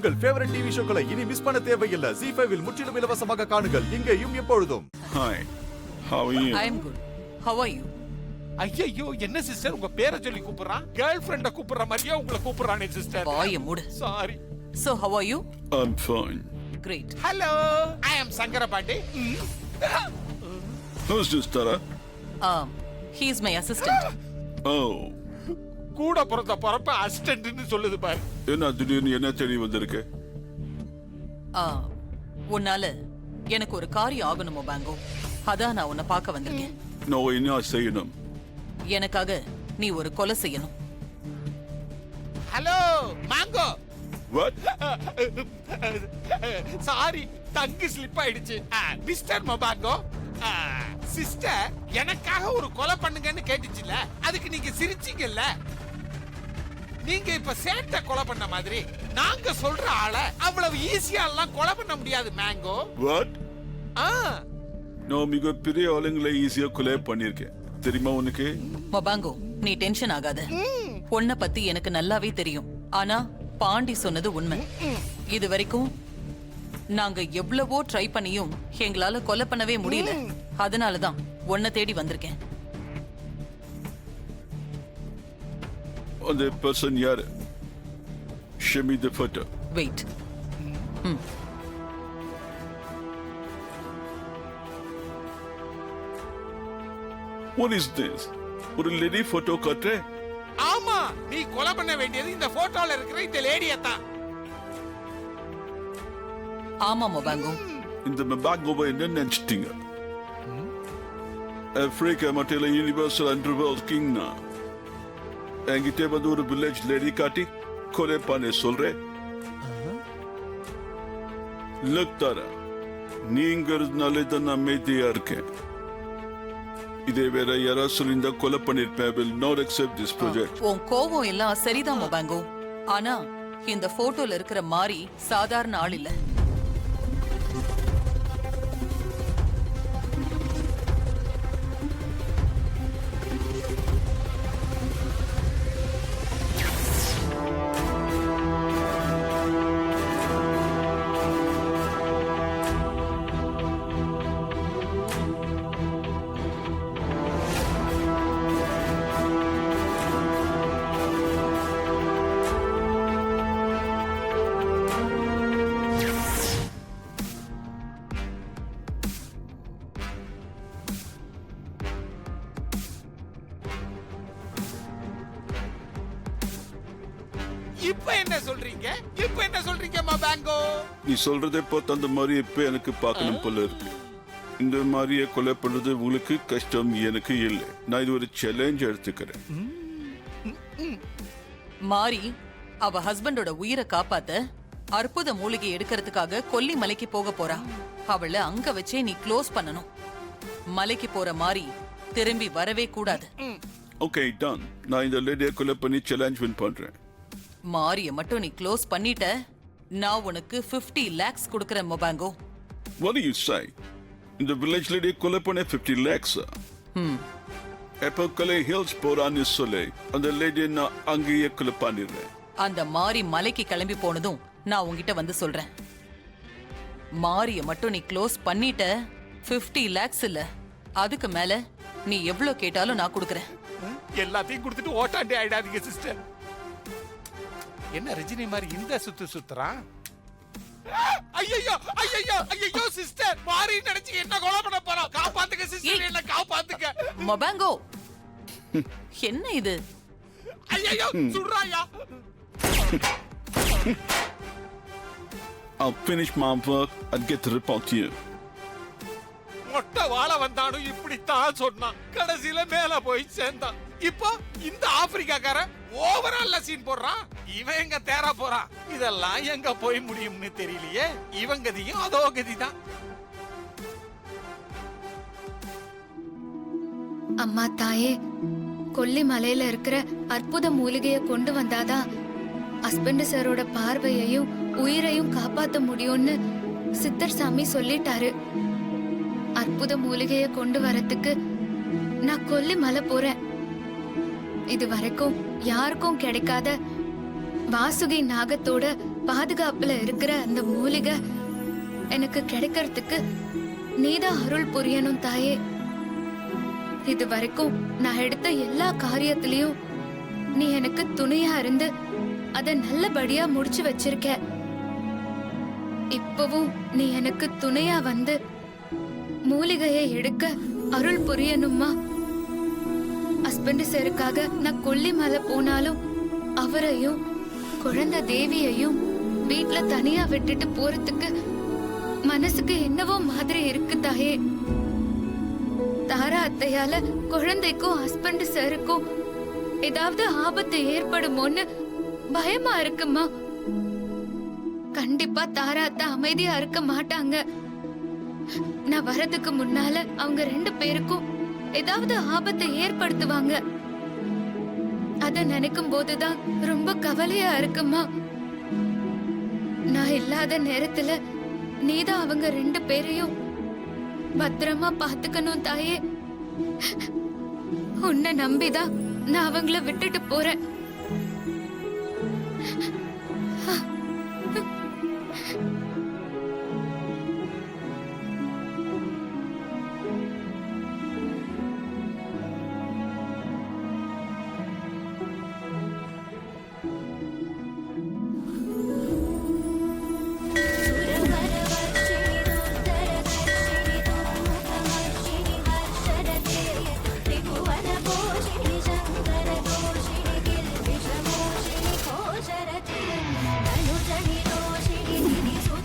உங்கள் favourite TV ஷோக்களை இனி miss பண்ண தேவையில்லை. ZEE5 இல் முற்றிலும் இலவசமாக காணுங்கள், இங்கேயும் எப்பொழுதும். Hi, how are you? I am good. How are you? ஐயோ என்ன சிஸ்டர் உங்க பேரை சொல்லி கூப்பிடுறான்? கேர்ள் ஃப்ரெண்ட கூப்பிடுற மாதிரியே உங்களை கூப்பிடுறானே சிஸ்டர். வாயை மூடு. Sorry. So how are you? I'm fine. Great. Hello, I am Sankarapandi. Who's this, Tara? He is my assistant. Oh. கூட பிறந்த பரப்ப அசிஸ்டன்ட்னு சொல்லுது பாரு. என்ன திடீர்னு என்ன தேடி வந்திருக்கு? உன்னால எனக்கு ஒரு காரியம் ஆகணுமோ பாங்கோ. அதான் நான் உன்னை பார்க்க வந்திருக்கேன். நான் என்ன செய்யணும்? எனக்காக நீ ஒரு கொலை செய்யணும். Hello mango. What? Sorry, tongue slip ஆயிடுச்சு. மிஸ்டர் மபாங்கோ, சிஸ்டர் எனக்காக ஒரு கொலை பண்ணுங்கன்னு கேட்டுச்சுல, அதுக்கு நீங்க சிரிச்சீங்கல்ல. நீங்க இப்ப சேட்டை கொலை பண்ண மாதிரி நாங்க சொல்ற ஆளை அவ்வளவு ஈஸியா எல்லாம் கொலை பண்ண முடியாது மேங்கோ. What? நான் மிக பெரிய ஆளுங்களை ஈஸியா கொலை பண்ணிருக்கேன், தெரியுமா உனக்கு? மபாங்கோ, நீ டென்ஷன் ஆகாத. பொண்ண பத்தி எனக்கு நல்லாவே தெரியும். ஆனா பாண்டி சொன்னது உண்மை. இது வரைக்கும் நாங்க எவ்வளவோ ட்ரை பண்ணியும் எங்களால கொலை பண்ணவே முடியல. அதனாலதான் உன்னை தேடி வந்திருக்கேன். அந்த பர்சன் யாரு? Show me the photo. Wait. What is this? ஒரு லேடி போட்டோ காட்டுற? ஆமா, நீ கொலை பண்ண வேண்டியது இந்த போட்டோல இருக்கிற இந்த லேடியை தான். ஆமா மபாங்கோ. இந்த மபாங்கோவை என்ன நினைச்சிட்டீங்க? ஆப்பிரிக்கா மட்டில யூனிவர்சல் அண்டர்வேர்ல்ட் கிங்னா என்கிட்ட வந்து ஒரு வில்லேஜ் லேடி காட்டி கொலை பண்ண சொல்றேன். Look, Tara, நீங்கிறதுனால தான் நான் அமைதியா இருக்கேன். இதே வேற யாராவது சொல்லியிருந்தா கொலை பண்ணிருப்பேன். will not accept this project. உன் கோவம் எல்லாம் சரிதான் மபாங்கோ. ஆனா இந்த போட்டோல இருக்கிற மாதிரி சாதாரண ஆள் இல்ல. இப்ப என்ன சொல்றீங்க? இப்ப என்ன சொல்றீங்க மபாங்கோ? நீ சொல்றதை பார்த்து அந்த மாதிரி இப்ப எனக்கு பார்க்கணும் போல இருக்கு. இந்த மாதிரியே கொலை பண்றது உங்களுக்கு கஷ்டம், எனக்கு இல்லை. நான் இது ஒரு சேலஞ்ச் எடுத்துக்கிறேன். மாரி அவ ஹஸ்பண்டோட உயிரை காப்பாத்த அற்புத மூலிகை எடுக்கிறதுக்காக கொல்லி மலைக்கு போக போறா. அவளை அங்க வச்சே நீ க்ளோஸ் பண்ணணும். மலைக்கு போற மாரி திரும்பி வரவே கூடாது. Okay, done. நான் இந்த லேடியை கொலை பண்ணி சேலஞ்ச் வின் பண்றேன். மாரிய மட்டும் நீ க்ளோஸ் பண்ணிட்ட, நான் உனக்கு 50 lakhs கொடுக்கறேன் மபாங்கோ. What do you say? இந்த வில்லேஜ் லேடியை கொலை பண்ண 50 lakhs? எப்போ கொலை ஹில்ஸ் போறான்னு சொல்லி அந்த லேடியை நான் அங்கேயே கொலை பண்ணிடுறேன். அந்த மாரி மலைக்கு கிளம்பி போனதும் நான் உன்கிட்ட வந்து சொல்றேன். மாரிய மட்டும் நீ க்ளோஸ் பண்ணிட்ட, 50 lakhs இல்ல, அதுக்கு மேல நீ எவ்வளவு கேட்டாலும் நான் கொடுக்கறேன். எல்லாத்தையும் கொடுத்துட்டு ஓட்டாண்டி ஆயிடாதீங்க சிஸ்டர். என்ன ரஜினி மாதிரி இந்த சுத்து சுத்துறான்? ஐயோ ஐயோ ஐயோ சிஸ்டர், மாறி நினைச்சு என்ன கொலை பண்ண போறா? காப்பாத்துங்க சிஸ்டர், என்ன காப்பாத்துங்க. மபாங்கோ, என்ன இது? ஐயோ சுடுறாயா? I'll finish my work and get to report to you. மொட்டை வாழ வந்தானும் இப்படித்தான் சொன்னான். கடைசியில மேல போய் சேர்ந்தான். இப்போ இந்த ஆப்பிரிக்காக்காரன் ஓவரால் சீன் போடுறான். இவன் எங்க தேர போறான்? இதெல்லாம் எங்க போய் முடியும்னு தெரியலையே. இவன் கதியும் அதோ கதிதான். அம்மா தாயே, கொல்லிமலையில இருக்கிற அற்புத மூலிகையை கொண்டு வந்தாதான் ஹஸ்பண்ட் சாரோட பார்வையையும் உயிரையும் காப்பாத்த முடியும்னு சித்தர் சாமி சொல்லிட்டாரு. அற்புத மூலிகையை கொண்டு வரத்துக்கு நான் கொல்லிமலை போறேன். இது வரைக்கும் யாருக்கும் கிடைக்காத வாசுகி நாகத்தோட பாதுகாப்புல இருக்கிற அந்த மூலிகை எனக்கு கிடைக்கிறதுக்கு நீதான் அருள் புரியணும் தாயே. இது வரைக்கும் நான் எடுத்த எல்லா காரியத்திலயும் நீ எனக்கு துணையா இருந்து அத நல்லபடியா முடிச்சு வச்சிருக்க. இப்பவும் நீ எனக்கு துணையா வந்து மூலிகையை எடுக்க அருள் புரியணுமா? ஹஸ்பண்ட் சாருக்காக நான் கொல்லிமலை போனாலும் அவரையும் குழந்தை தேவியையும் வீட்ல தனியா விட்டுட்டு போறதுக்கு மனசுக்கு என்னவோ மாதிரி இருக்கு தாயே. தாரா அத்தையால குழந்தைக்கும் ஹஸ்பண்ட் சாருக்கும் ஏதாவது ஆபத்து ஏற்படுமோன்னு பயமா இருக்குமா? கண்டிப்பா தாரா அத்தை அமைதியா இருக்க மாட்டாங்க. நான் வரதுக்கு முன்னால அவங்க 2 பேருக்கும் ஏதாவது ஆபத்தை ஏற்படுத்துவாங்க. அத நினைக்கும் போதுதான் ரொம்ப கவலையா இருக்குமா. நான் இல்லாத நேரத்துல நீதான் அவங்க 2 பேரையும் பத்திரமா பாத்துக்கணும் தாயே. உன்னை நம்பிதான் நான் அவங்கள விட்டுட்டு போறேன்.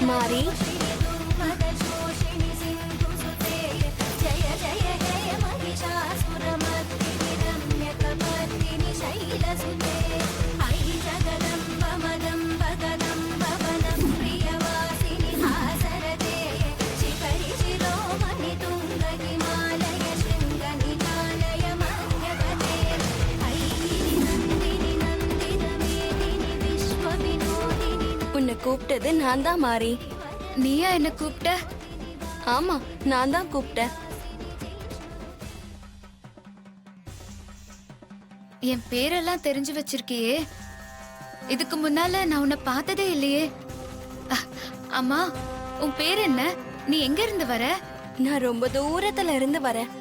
மாரி உன்னை கூப்பிட்டது நான் தான் மாரி. நீயா என்ன கூப்பிட்ட? ஆமா, நான் தான் கூப்பிட்டேன். என் பேரெல்லாம் தெரிஞ்சு வச்சிருக்கியே. இதுக்கு முன்னால நான் உன்னை பார்த்ததே இல்லையே. அம்மா, உன் பேர் என்ன? நீ எங்க இருந்து வர? நான் ரொம்ப தூரத்துல இருந்து வரேன்.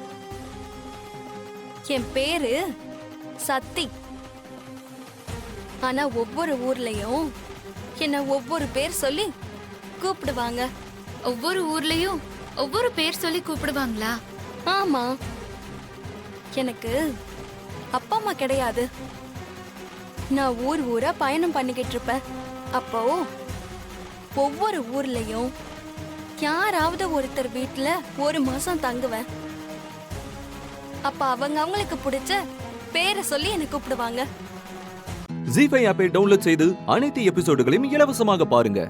என் பேரு சத்தி. ஆனா ஒவ்வொரு ஊர்லயும் என்ன ஒவ்வொரு பேர் சொல்லி கூப்பிடுவாங்க. ஒவ்வொரு ஊர்லயும் ஒவ்வொரு பேர் சொல்லி கூப்பிடுவாங்களா? ஆமா, எனக்கு அப்பா அம்மா கிடையாது. நான் ஊர் ஊரா பயணம் பண்ணிக்கிட்டு இருப்பேன். அப்போ ஒவ்வொரு ஊர்லயும் யாராவது ஒருத்தர் வீட்டுல 1 மாசம் தங்குவேன். அப்ப அவங்களுக்கு பிடிச்ச பேரை சொல்லி என்ன கூப்பிடுவாங்க. ஜீ5 ஆப்பை டவுன்லோட் செய்து அனைத்து எபிசோடுகளையும் இலவசமாக பாருங்க.